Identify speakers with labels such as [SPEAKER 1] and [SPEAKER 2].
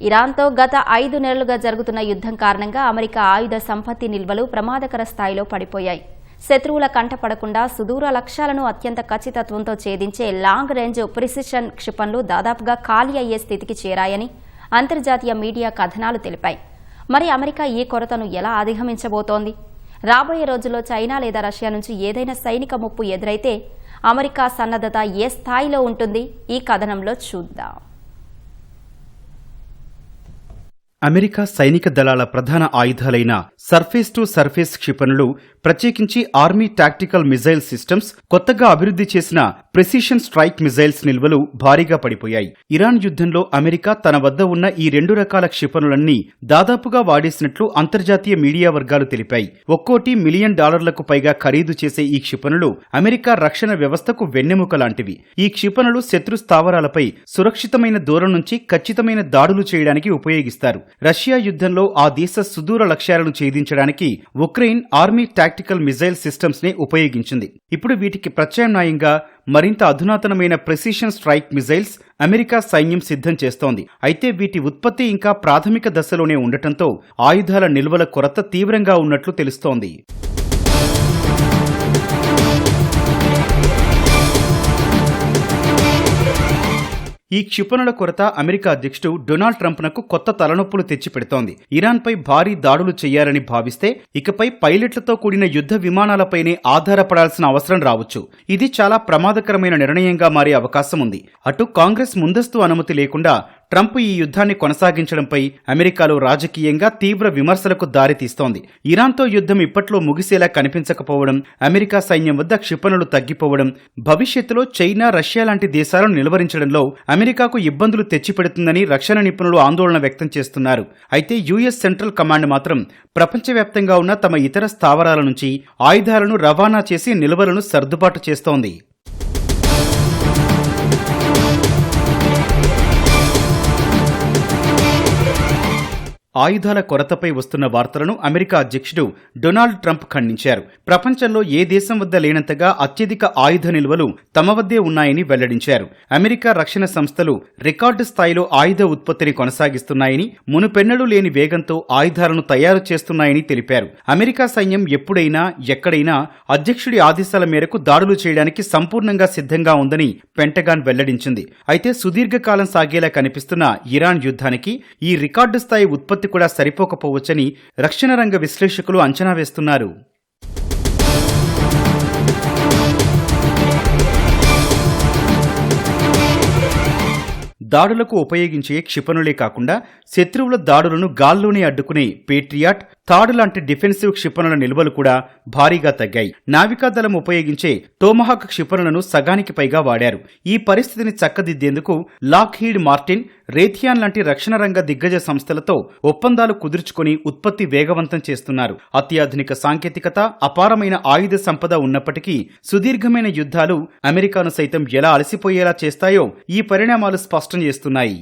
[SPEAKER 1] ఇరాన్తో గత 5 నెలలుగా జరుగుతున్న యుద్ధం కారణంగా అమెరికా ఆయుధ సంపత్తి నిల్వలు ప్రమాదకర స్థాయిలో పడిపోయాయి. శత్రువుల కంటపడకుండా సుదూర లక్ష్యాలను అత్యంత ఖచ్చితత్వంతో ఛేదించే లాంగ్ రేంజ్ ప్రిసిషన్ క్షిపణులు దాదాపుగా ఖాళీ అయ్యే స్థితికి చేరాయని అంతర్జాతీయ మీడియా కథనాలు తెలిపాయి. మరి అమెరికా ఈ కొరతను ఎలా అధిగమించబోతోంది? రాబోయే రోజుల్లో చైనా లేదా రష్యా నుంచి ఏదైనా సైనిక ముప్పు ఎదురైతే అమెరికా సన్నద్ధత ఏ స్థాయిలో ఉంటుంది? ఈ కథనంలో చూద్దాం.
[SPEAKER 2] అమెరికా సైనిక దళాల ప్రధాన ఆయుధాలైన సర్ఫేస్ టు సర్ఫేస్ క్షిపణులు, ప్రత్యేకించి ఆర్మీ టాక్టికల్ మిజైల్ సిస్టమ్స్, కొత్తగా అభివృద్ధి చేసిన ప్రెసిషన్ స్ట్రైక్ మిజైల్స్ నిల్వలు భారీగా పడిపోయాయి. ఇరాన్ యుద్ధంలో అమెరికా తన వద్ద ఉన్న ఈ 2 రకాల క్షిపణులన్నీ దాదాపుగా వాడేసినట్లు అంతర్జాతీయ మీడియా వర్గాలు తెలిపాయి. ఒక్కోటి $1 మిలియన్ పైగా ఖరీదు చేసే ఈ క్షిపణులు అమెరికా రక్షణ వ్యవస్థకు వెన్నెముక లాంటివి. ఈ క్షిపణులు శత్రు స్థావరాలపై సురక్షితమైన దూరం నుంచి ఖచ్చితమైన దాడులు చేయడానికి ఉపయోగిస్తారు. రష్యా యుద్ధంలో ఆ దేశ సుదూర లక్ష్యాలను ఛేదించడానికి Ukraine army tactical missile systems ని ఉపయోగించింది. ఇప్పుడు వీటికి ప్రత్యామ్నాయంగా మరింత అధునాతనమైన ప్రెసిషన్ స్ట్రైక్ మిజైల్స్ అమెరికా సైన్యం సిద్ధం చేస్తోంది. అయితే వీటి ఉత్పత్తి ఇంకా ప్రాథమిక దశలోనే ఉండటంతో ఆయుధాల నిల్వల కొరత తీవ్రంగా ఉన్నట్లు తెలుస్తోంది. ఈ క్షిపణుల కొరత అమెరికా అధ్యక్షుడు డొనాల్డ్ ట్రంప్నకు కొత్త తలనొప్పులు తెచ్చిపెడుతోంది. ఇరాన్పై భారీ దాడులు చేయాలని భావిస్తే ఇకపై పైలట్లతో కూడిన యుద్ధ విమానాలపైనే ఆధారపడాల్సిన అవసరం రావచ్చు. ఇది చాలా ప్రమాదకరమైన నిర్ణయంగా మారే అవకాశం ఉంది. అటు కాంగ్రెస్ ముందస్తు అనుమతి లేకుండా ట్రంప్ ఈ యుద్ధాన్ని కొనసాగించడంపై అమెరికాలో రాజకీయంగా తీవ్ర విమర్శలకు దారితీస్తోంది. ఇరాన్తో యుద్ధం ఇప్పట్లో ముగిసేలా కనిపించకపోవడం, అమెరికా సైన్యం వద్ద క్షిపణులు తగ్గిపోవడం భవిష్యత్తులో చైనా, రష్యా లాంటి దేశాలను నిలువరించడంలో అమెరికాకు ఇబ్బందులు తెచ్చిపెడుతుందని రక్షణ నిపుణులు ఆందోళన వ్యక్తం చేస్తున్నారు. అయితే యుఎస్ సెంట్రల్ కమాండ్ మాత్రం ప్రపంచవ్యాప్తంగా ఉన్న తమ ఇతర స్థావరాల నుంచి ఆయుధాలను రవాణా చేసి నిల్వలను సర్దుబాటు చేస్తోంది. ఆయుధాల కొరతపై వస్తున్న వార్తలను అమెరికా అధ్యక్షుడు డొనాల్డ్ ట్రంప్ ఖండించారు. ప్రపంచంలో ఏ దేశం వద్ద లేనంతగా అత్యధిక ఆయుధ నిల్వలు తమ వద్దే ఉన్నాయని వెల్లడించారు. అమెరికా రక్షణ సంస్థలు రికార్డు స్థాయిలో ఆయుధ ఉత్పత్తిని కొనసాగిస్తున్నాయని, మునుపెన్నడూ లేని వేగంతో ఆయుధాలను తయారు చేస్తున్నాయని తెలిపారు. అమెరికా సైన్యం ఎప్పుడైనా, ఎక్కడైనా అధ్యక్షుడి ఆదేశాల మేరకు దాడులు చేయడానికి సంపూర్ణంగా సిద్ధంగా ఉందని పెంటగాన్ వెల్లడించింది. అయితే సుదీర్ఘకాలం సాగేలా కనిపిస్తున్న ఇరాన్ యుద్ధానికి ఈ రికార్డు స్థాయి ఉత్పత్తి కూడా సరిపోకపోవచ్చని రక్షణ రంగ విశ్లేషకులు అంచనా వేస్తున్నారు. దాడులకు ఉపయోగించే క్షిపణులే కాకుండా శత్రువుల దాడులను గాల్లోనే అడ్డుకునే పేట్రియాట్, థాడ్ లాంటి డిఫెన్సివ్ క్షిపణుల నిల్వలు కూడా భారీగా తగ్గాయి. నావికాదళం ఉపయోగించే టోమహాక్ క్షిపణులను సగానికి పైగా వాడారు. ఈ పరిస్థితిని చక్కదిద్దేందుకు లాక్హీడ్ మార్టిన్, రేథియాన్ లాంటి రక్షణ రంగ దిగ్గజ సంస్థలతో ఒప్పందాలు కుదుర్చుకుని ఉత్పత్తి వేగవంతం చేస్తున్నారు. అత్యాధునిక సాంకేతికత, అపారమైన ఆయుధ సంపద ఉన్నప్పటికీ సుదీర్ఘమైన యుద్ధాలు అమెరికాను సైతం ఎలా అలసిపోయేలా చేస్తాయో ఈ పరిణామాలు స్పష్టం చేస్తున్నాయి.